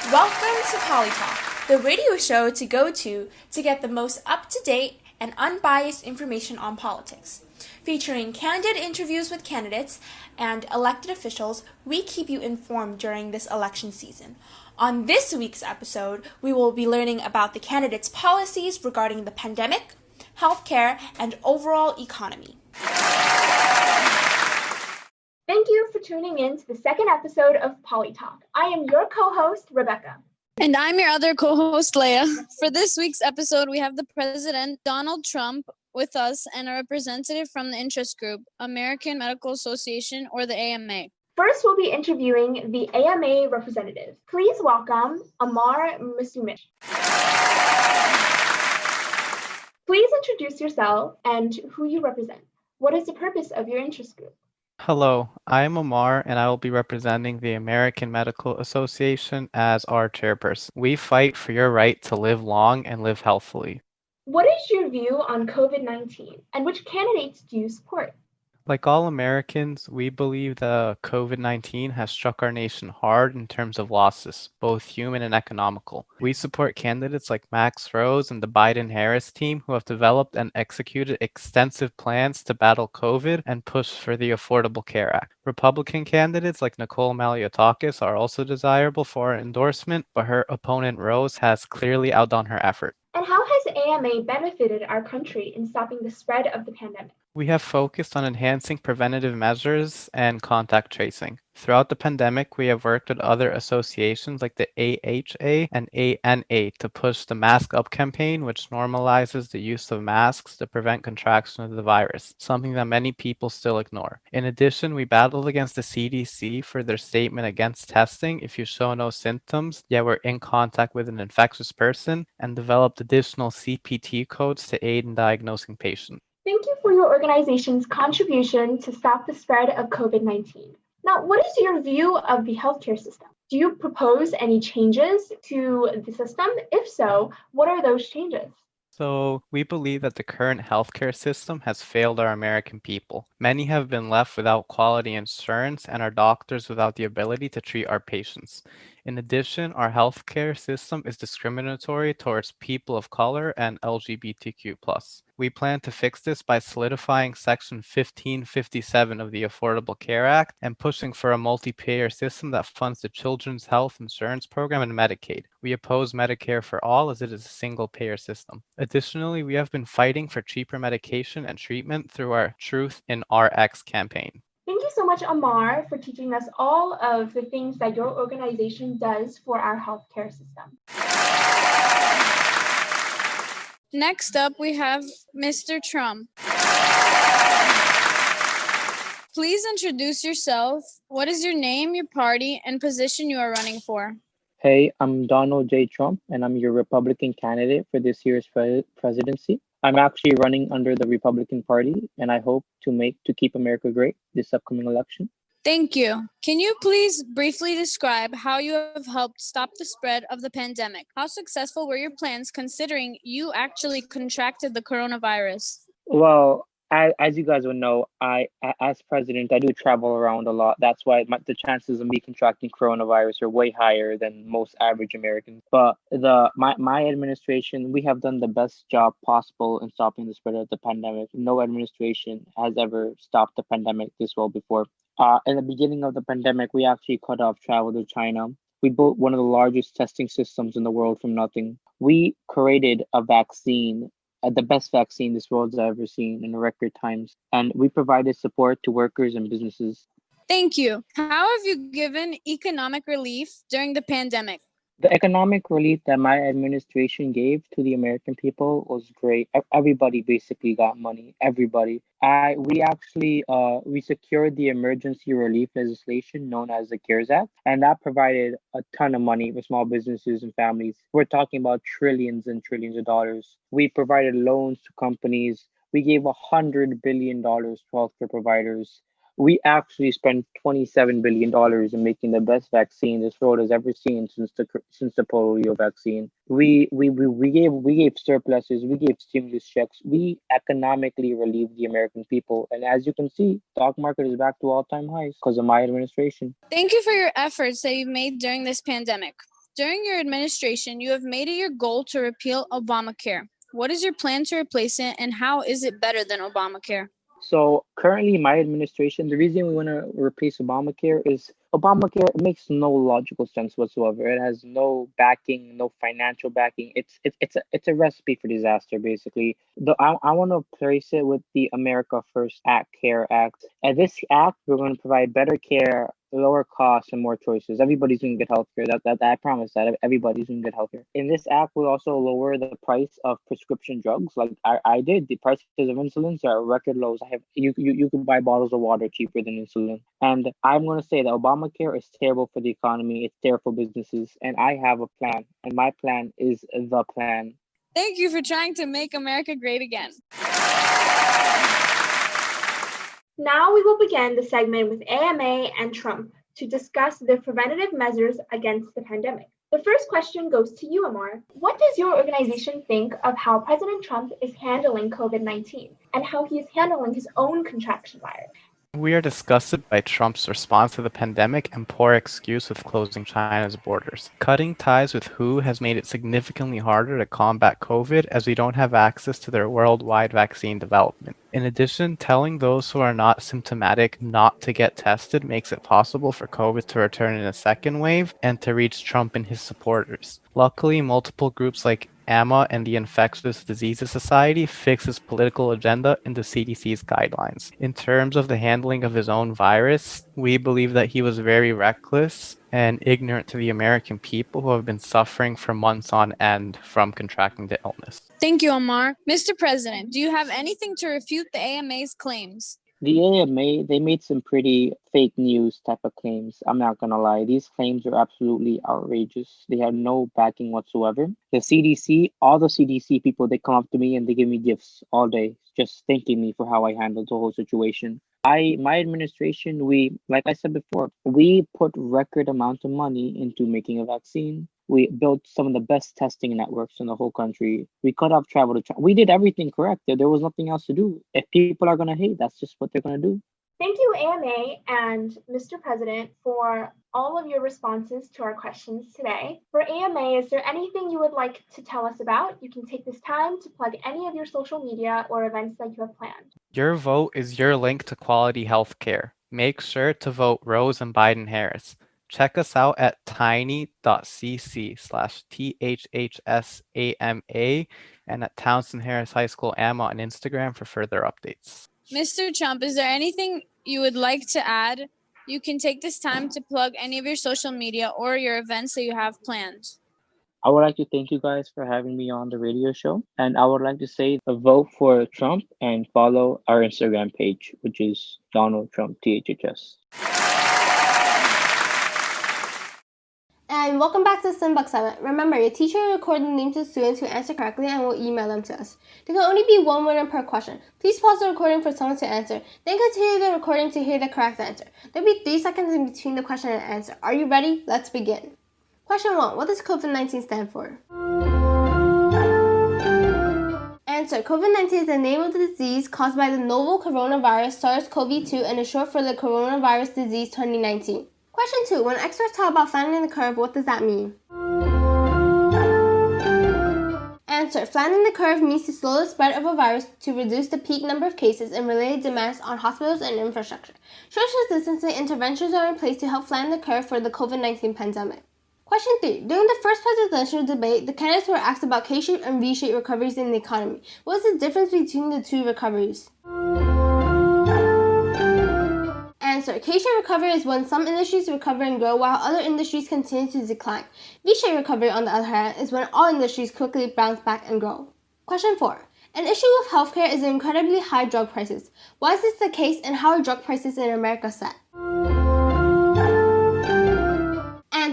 Welcome to Polytalk, the radio show to go to get the most up-to-date and unbiased information on politics. Featuring candid interviews with candidates and elected officials, we keep you informed during this election season. On this week's episode, we will be learning about the candidates' policies regarding the pandemic, healthcare, and overall economy. Thank you for tuning in to the second episode of Polytalk. I am your co-host, Rebecca. And I'm your other co-host, Leah. For this week's episode, we have the President, Donald Trump, with us and a representative from the interest group, American Medical Association, or the AMA. First, we'll be interviewing the AMA representatives. Please welcome Amar Musumich. Please introduce yourself and who you represent. What is the purpose of your interest group? Hello, I'm Amar and I will be representing the American Medical Association as our chairperson. We fight for your right to live long and live healthily. What is your view on COVID-19 and which candidates do you support? Like all Americans, we believe the COVID-19 has struck our nation hard in terms of losses, both human and economical. We support candidates like Max Rose and the Biden-Harris team who have developed and executed extensive plans to battle COVID and push for the Affordable Care Act. Republican candidates like Nicole Maliotakis are also desirable for endorsement, but her opponent Rose has clearly outdone her effort. And how has AMA benefited our country in stopping the spread of the pandemic? We have focused on enhancing preventative measures and contact tracing. Throughout the pandemic, we have worked with other associations like the AHA and ANA to push the Mask Up campaign, which normalizes the use of masks to prevent contraction of the virus, something that many people still ignore. In addition, we battled against the CDC for their statement against testing if you show no symptoms, yet were in contact with an infectious person, and developed additional CPT codes to aid in diagnosing patients. Thank you for your organization's contribution to stop the spread of COVID-19. Now, what is your view of the healthcare system? Do you propose any changes to the system? If so, what are those changes? So, we believe that the current healthcare system has failed our American people. Many have been left without quality insurance and our doctors without the ability to treat our patients. In addition, our healthcare system is discriminatory towards people of color and LGBTQ+. We plan to fix this by solidifying Section 1557 of the Affordable Care Act and pushing for a multi-payer system that funds the Children's Health Insurance Program and Medicaid. We oppose Medicare for all as it is a single-payer system. Additionally, we have been fighting for cheaper medication and treatment through our Truth in RX campaign. Thank you so much, Amar, for teaching us all of the things that your organization does for our healthcare system. Next up, we have Mr. Trump. Please introduce yourself. What is your name, your party, and position you are running for? Hey, I'm Donald J. Trump, and I'm your Republican candidate for this year's presidency. I'm actually running under the Republican Party, and I hope to keep America great this upcoming election. Thank you. Can you please briefly describe how you have helped stop the spread of the pandemic? How successful were your plans considering you actually contracted the coronavirus? Well, as you guys would know, as president, I do travel around a lot. That's why the chances of me contracting coronavirus are way higher than most average Americans. But my administration, we have done the best job possible in stopping the spread of the pandemic. No administration has ever stopped the pandemic this well before. In the beginning of the pandemic, we actually cut off travel to China. We built one of the largest testing systems in the world from nothing. We created a vaccine, the best vaccine this world's ever seen in record times. And we provided support to workers and businesses. Thank you. How have you given economic relief during the pandemic? The economic relief that my administration gave to the American people was great. Everybody basically got money. Everybody. We secured the emergency relief legislation known as the CARES Act, and that provided a ton of money for small businesses and families. We're talking about trillions and trillions of dollars. We provided loans to companies. We gave $100 billion to healthcare providers. We actually spent $27 billion in making the best vaccine this world has ever seen since the polio vaccine. We gave surpluses, we gave stimulus checks, we economically relieved the American people, and as you can see, stock market is back to all-time highs because of my administration. Thank you for your efforts that you've made during this pandemic. During your administration, you have made it your goal to repeal Obamacare. What is your plan to replace it, and how is it better than Obamacare? So currently, my administration, the reason we want to replace Obamacare is Obamacare makes no logical sense whatsoever. It has no backing, no financial backing. It's a recipe for disaster, basically. I want to place it with the America First Act Care Act. And this act, we're going to provide better care, lower costs, and more choices. Everybody's going to get healthcare. That I promise that everybody's going to get healthcare. In this act, we'll also lower the price of prescription drugs. Like I did, the prices of insulin are at record lows. You can buy bottles of water cheaper than insulin. And I'm going to say that Obamacare is terrible for the economy. It's terrible for businesses. And I have a plan. And my plan is the plan. Thank you for trying to make America great again. Now we will begin the segment with AMA and Trump to discuss the preventative measures against the pandemic. The first question goes to you, Amar. What does your organization think of how President Trump is handling COVID-19 and how he is handling his own contraction virus? We are disgusted by Trump's response to the pandemic and poor excuse with closing China's borders. Cutting ties with WHO has made it significantly harder to combat COVID as we don't have access to their worldwide vaccine development. In addition, telling those who are not symptomatic not to get tested makes it possible for COVID to return in a second wave and to reach Trump and his supporters. Luckily, multiple groups like AMA and the Infectious Diseases Society fix his political agenda in the CDC's guidelines. In terms of the handling of his own virus, we believe that he was very reckless and ignorant to the American people who have been suffering for months on end from contracting the illness. Thank you, Amar. Mr. President, do you have anything to refute the AMA's claims? The AMA, they made some pretty fake news type of claims. I'm not going to lie. These claims are absolutely outrageous. They have no backing whatsoever. The CDC, all the CDC people, they come up to me and they give me gifts all day, just thanking me for how I handled the whole situation. My administration, like I said before, we put record amount of money into making a vaccine. We built some of the best testing networks in the whole country. We cut off travel to China. We did everything correct. There was nothing else to do. If people are going to hate, that's just what they're going to do. Thank you, AMA and Mr. President, for all of your responses to our questions today. For AMA, is there anything you would like to tell us about? You can take this time to plug any of your social media or events that you have planned. Your vote is your link to quality healthcare. Make sure to vote Rose and Biden Harris. Check us out at tiny.cc/THHSAMA and at Townsend Harris High School AMA on Instagram for further updates. Mr. Trump, is there anything you would like to add? You can take this time to plug any of your social media or your events that you have planned. I would like to thank you guys for having me on the radio show. And I would like to say vote for Trump and follow our Instagram page, which is Donald Trump THHS. And welcome back to Simbuck Summit. Remember, your teacher will record the names of students who answer correctly and will email them to us. There can only be one winner per question. Please pause the recording for someone to answer. Then continue the recording to hear the correct answer. There will be 3 seconds in between the question and answer. Are you ready? Let's begin. Question 1. What does COVID-19 stand for? Answer. COVID-19 is the name of the disease caused by the novel coronavirus SARS-CoV-2 and is short for the coronavirus disease 2019. Question 2. When experts talk about flattening the curve, what does that mean? Answer. Flattening the curve means to slow the spread of a virus to reduce the peak number of cases and related demands on hospitals and infrastructure. Social distancing interventions are in place to help flatten the curve for the COVID-19 pandemic. Question 3. During the first presidential debate, the candidates were asked about K-shaped and V-shaped recoveries in the economy. What is the difference between the two recoveries? Answer. K-shaped recovery is when some industries recover and grow while other industries continue to decline. V-shaped recovery, on the other hand, is when all industries quickly bounce back and grow. Question 4. An issue with healthcare is the incredibly high drug prices. Why is this the case and how are drug prices in America set?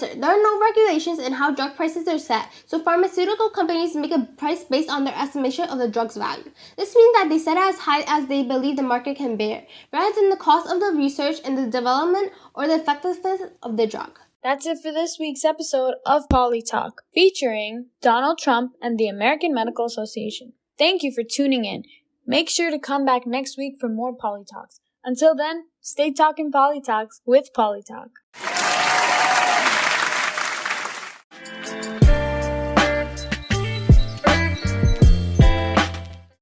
Answer. There are no regulations in how drug prices are set, so pharmaceutical companies make a price based on their estimation of the drug's value. This means that they set it as high as they believe the market can bear, rather than the cost of the research and the development or the effectiveness of the drug. That's it for this week's episode of PolyTalk, featuring Donald Trump and the American Medical Association. Thank you for tuning in. Make sure to come back next week for more PolyTalks. Until then, stay talking PolyTalks with PolyTalk.